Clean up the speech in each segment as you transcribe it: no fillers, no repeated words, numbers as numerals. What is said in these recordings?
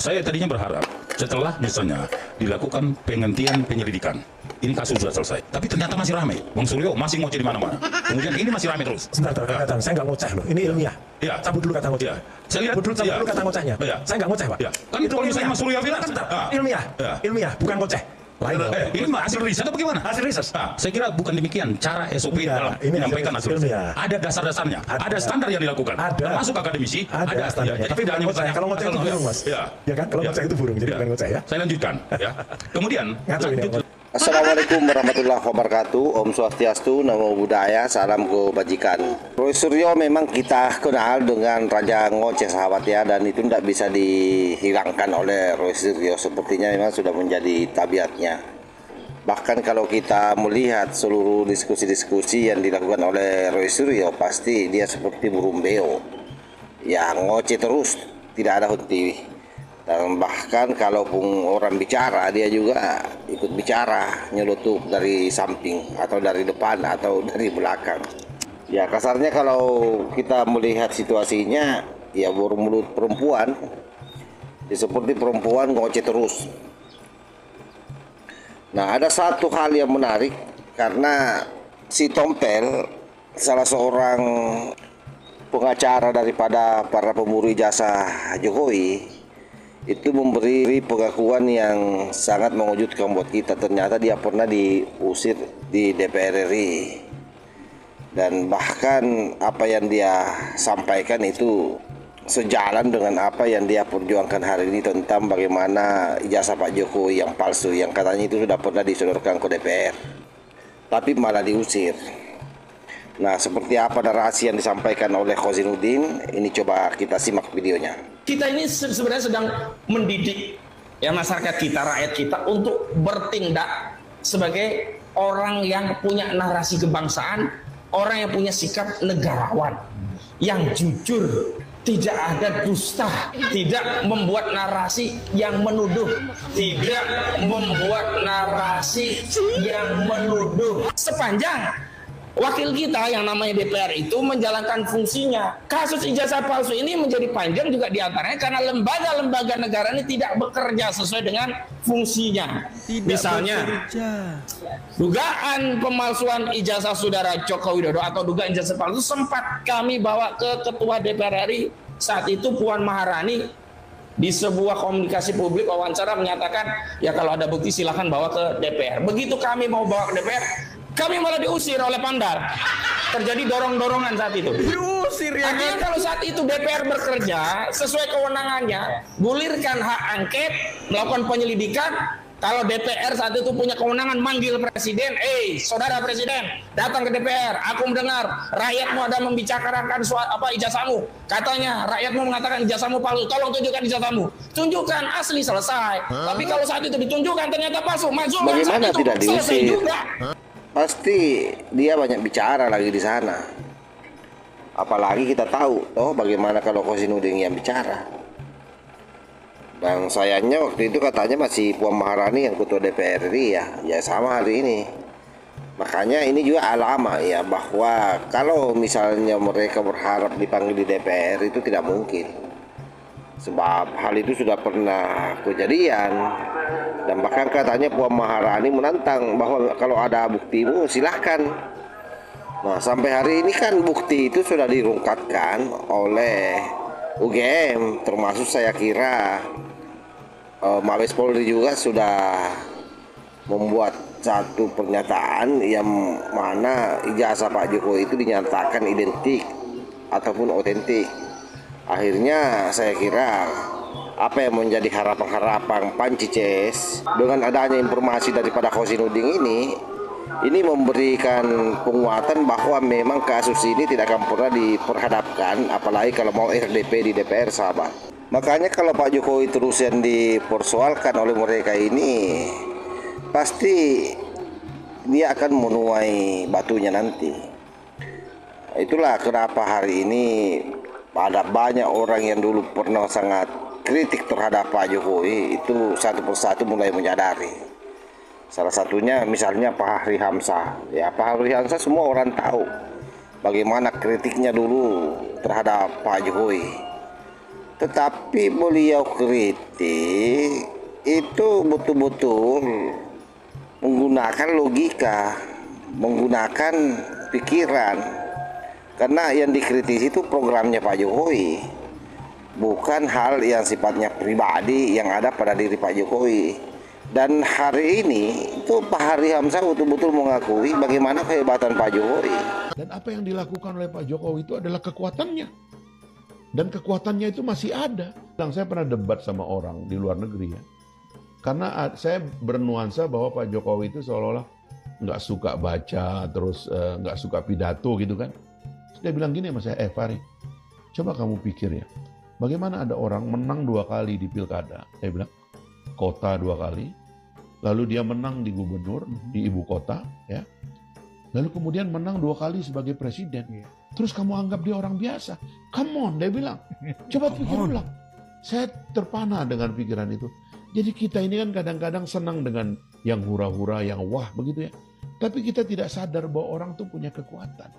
Saya tadinya berharap setelah misalnya dilakukan penghentian penyelidikan, ini kasus sudah selesai. Tapi ternyata masih ramai. Bang Suryo masih ngoceh di mana-mana. Kemudian ini masih ramai terus. Sebentar, saya nggak ngoceh loh. Ini ilmiah. Ya. Cabut dulu kata ngoceh. Ya. Saya lihat cabut dulu kata ngocehnya. Ya. Saya nggak ngoceh, Pak. Ya. Kan itu kalau misalnya Mas Suryo bilang ilmiah. Ya. Ilmiah, bukan ngoceh. Lain ini hasil riset atau bagaimana? Hasil riset. Saya kira bukan demikian cara SOP dalam menyampaikan hasil riset. Ada dasar-dasarnya, ada standar yang dilakukan. Termasuk akademisi, ada standarnya. Tapi tidak hanya ngoceh. Kalau ngoceh itu burung, Mas. Ya kan? Kalau ngoceh itu burung, jadi bukan ngoceh ya. Saya lanjutkan ya. Kemudian Assalamualaikum warahmatullahi wabarakatuh. Om Swastiastu, Namo Buddhaya, salam kebajikan. Roy Suryo memang kita kenal dengan Raja Ngoceh sahabat ya, dan itu tidak bisa dihilangkan oleh Roy Suryo. Sepertinya memang sudah menjadi tabiatnya. Bahkan kalau kita melihat seluruh diskusi-diskusi yang dilakukan oleh Roy Suryo, pasti dia seperti burung beo yang ngoceh terus, tidak ada henti. Dan bahkan kalaupun orang bicara, dia juga ikut bicara, nyelutup dari samping atau dari depan atau dari belakang. Ya kasarnya kalau kita melihat situasinya, ya burung mulut perempuan, ya seperti perempuan ngoceh terus. Nah ada satu hal yang menarik, karena si Tompel, salah seorang pengacara daripada para pemburu ijazah Jokowi, itu memberi pengakuan yang sangat mengejutkan buat kita. Ternyata dia pernah diusir di DPR RI, dan bahkan apa yang dia sampaikan itu sejalan dengan apa yang dia perjuangkan hari ini tentang bagaimana ijazah Pak Jokowi yang palsu, yang katanya itu sudah pernah disodorkan ke DPR tapi malah diusir. Nah, seperti apa narasi yang disampaikan oleh Khozinuddin? Ini coba kita simak videonya. Kita ini sebenarnya sedang mendidik ya masyarakat kita, rakyat kita untuk bertindak sebagai orang yang punya narasi kebangsaan, orang yang punya sikap negarawan, yang jujur, tidak ada dusta, tidak membuat narasi yang menuduh, tidak membuat narasi yang menuduh. Sepanjang wakil kita yang namanya DPR itu menjalankan fungsinya. Kasus ijazah palsu ini menjadi panjang juga diantaranya karena lembaga-lembaga negara ini tidak bekerja sesuai dengan fungsinya. Misalnya, dugaan pemalsuan ijazah saudara Joko Widodo atau dugaan ijazah palsu sempat kami bawa ke Ketua DPR RI saat itu, Puan Maharani. Di sebuah komunikasi publik wawancara menyatakan, ya kalau ada bukti silahkan bawa ke DPR. Begitu kami mau bawa ke DPR, kami malah diusir oleh Pamdal. Terjadi dorong-dorongan saat itu. Diusir ya. Artinya kalau saat itu DPR bekerja sesuai kewenangannya, gulirkan hak angket, melakukan penyelidikan. Kalau DPR saat itu punya kewenangan manggil presiden, saudara presiden, datang ke DPR. Aku mendengar rakyatmu ada membicarakan ijazahmu. Katanya rakyatmu mengatakan ijazahmu palsu. Tolong tunjukkan ijazahmu. Tunjukkan asli, selesai. Tapi kalau saat itu ditunjukkan ternyata palsu, maju. Bagaimana tidak diusir? Juga. Pasti dia banyak bicara lagi di sana. Apalagi kita tahu, bagaimana kalau Khozinuddin yang bicara. Dan sayangnya waktu itu katanya masih Puan Maharani yang ketua DPR RI ya sama hari ini. Makanya ini juga alama ya bahwa kalau misalnya mereka berharap dipanggil di DPR itu tidak mungkin. Sebab hal itu sudah pernah kejadian. Dan bahkan katanya Puan Maharani menantang bahwa kalau ada buktimu silahkan. Nah sampai hari ini kan bukti itu sudah dirungkapkan oleh UGM, termasuk saya kira Mabes Polri juga sudah membuat satu pernyataan yang mana ijazah Pak Jokowi itu dinyatakan identik ataupun otentik. Akhirnya saya kira apa yang menjadi harapan-harapan Panci CS dengan adanya informasi daripada Khozinuddin ini memberikan penguatan bahwa memang kasus ini tidak akan pernah diperhadapkan, apalagi kalau mau RDP di DPR sahabat. Makanya kalau Pak Jokowi terus yang dipersoalkan oleh mereka ini, pasti dia akan menuai batunya nanti. Itulah kenapa hari ini ada banyak orang yang dulu pernah sangat kritik terhadap Pak Jokowi itu satu persatu mulai menyadari. Salah satunya misalnya Pak Fahri Hamzah. Ya Pak Fahri Hamzah semua orang tahu bagaimana kritiknya dulu terhadap Pak Jokowi. Tetapi beliau kritik itu betul-betul menggunakan logika, menggunakan pikiran. Karena yang dikritisi itu programnya Pak Jokowi, bukan hal yang sifatnya pribadi yang ada pada diri Pak Jokowi. Dan hari ini itu Pak Fahri Hamzah betul-betul mengakui bagaimana kehebatan Pak Jokowi. Dan apa yang dilakukan oleh Pak Jokowi itu adalah kekuatannya. Dan kekuatannya itu masih ada. Saya pernah debat sama orang di luar negeri ya. Karena saya bernuansa bahwa Pak Jokowi itu seolah-olah nggak suka baca, terus nggak suka pidato gitu kan. Terus dia bilang gini sama saya, Fahri, coba kamu pikir ya, bagaimana ada orang menang 2 kali di pilkada. Saya bilang, kota 2 kali, lalu dia menang di gubernur, di ibu kota, ya. Lalu kemudian menang 2 kali sebagai presiden. Terus kamu anggap dia orang biasa. Come on, dia bilang. Coba pikir ulang. Saya terpana dengan pikiran itu. Jadi kita ini kan kadang-kadang senang dengan yang hura-hura, yang wah begitu ya. Tapi kita tidak sadar bahwa orang tuh punya kekuatan.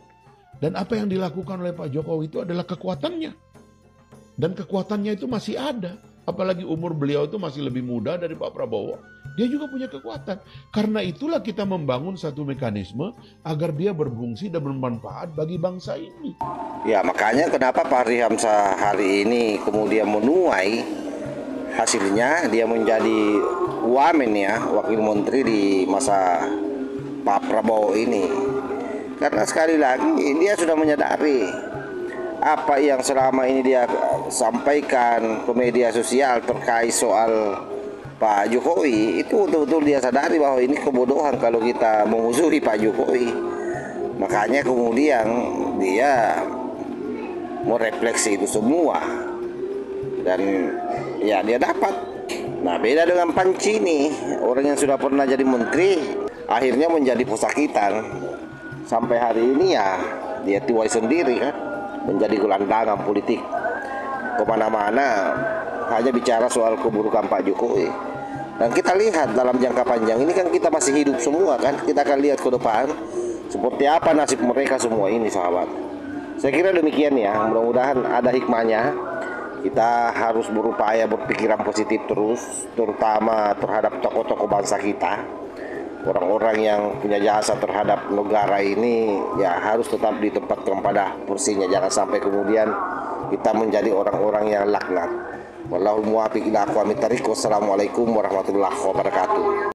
Dan apa yang dilakukan oleh Pak Jokowi itu adalah kekuatannya. Dan kekuatannya itu masih ada. Apalagi umur beliau itu masih lebih muda dari Pak Prabowo. Dia juga punya kekuatan. Karena itulah kita membangun satu mekanisme agar dia berfungsi dan bermanfaat bagi bangsa ini. Ya makanya kenapa Pak Fahri Hamzah hari ini kemudian menuai hasilnya dia menjadi wamen ya, wakil menteri di masa Pak Prabowo ini. Karena sekali lagi dia sudah menyadari apa yang selama ini dia sampaikan ke media sosial terkait soal Pak Jokowi, itu betul-betul dia sadari bahwa ini kebodohan kalau kita memusuhi Pak Jokowi. Makanya kemudian dia merefleksi itu semua dan ya dia dapat. Nah beda dengan Panci nih, orang yang sudah pernah jadi menteri akhirnya menjadi pesakitan. Sampai hari ini ya dia tuai sendiri kan, menjadi gelandangan politik kemana-mana, hanya bicara soal keburukan Pak Jokowi. Dan kita lihat dalam jangka panjang ini kan kita masih hidup semua kan, kita akan lihat ke depan seperti apa nasib mereka semua ini sahabat. Saya kira demikian ya, mudah-mudahan ada hikmahnya. Kita harus berupaya berpikiran positif terus, terutama terhadap tokoh-tokoh bangsa kita. Orang-orang yang punya jasa terhadap negara ini ya harus tetap ditempatkan pada porsinya, jangan sampai kemudian kita menjadi orang-orang yang laknat. Wallahul muwaffiq ila aqwamit thariq. Wassalamualaikum warahmatullahi wabarakatuh.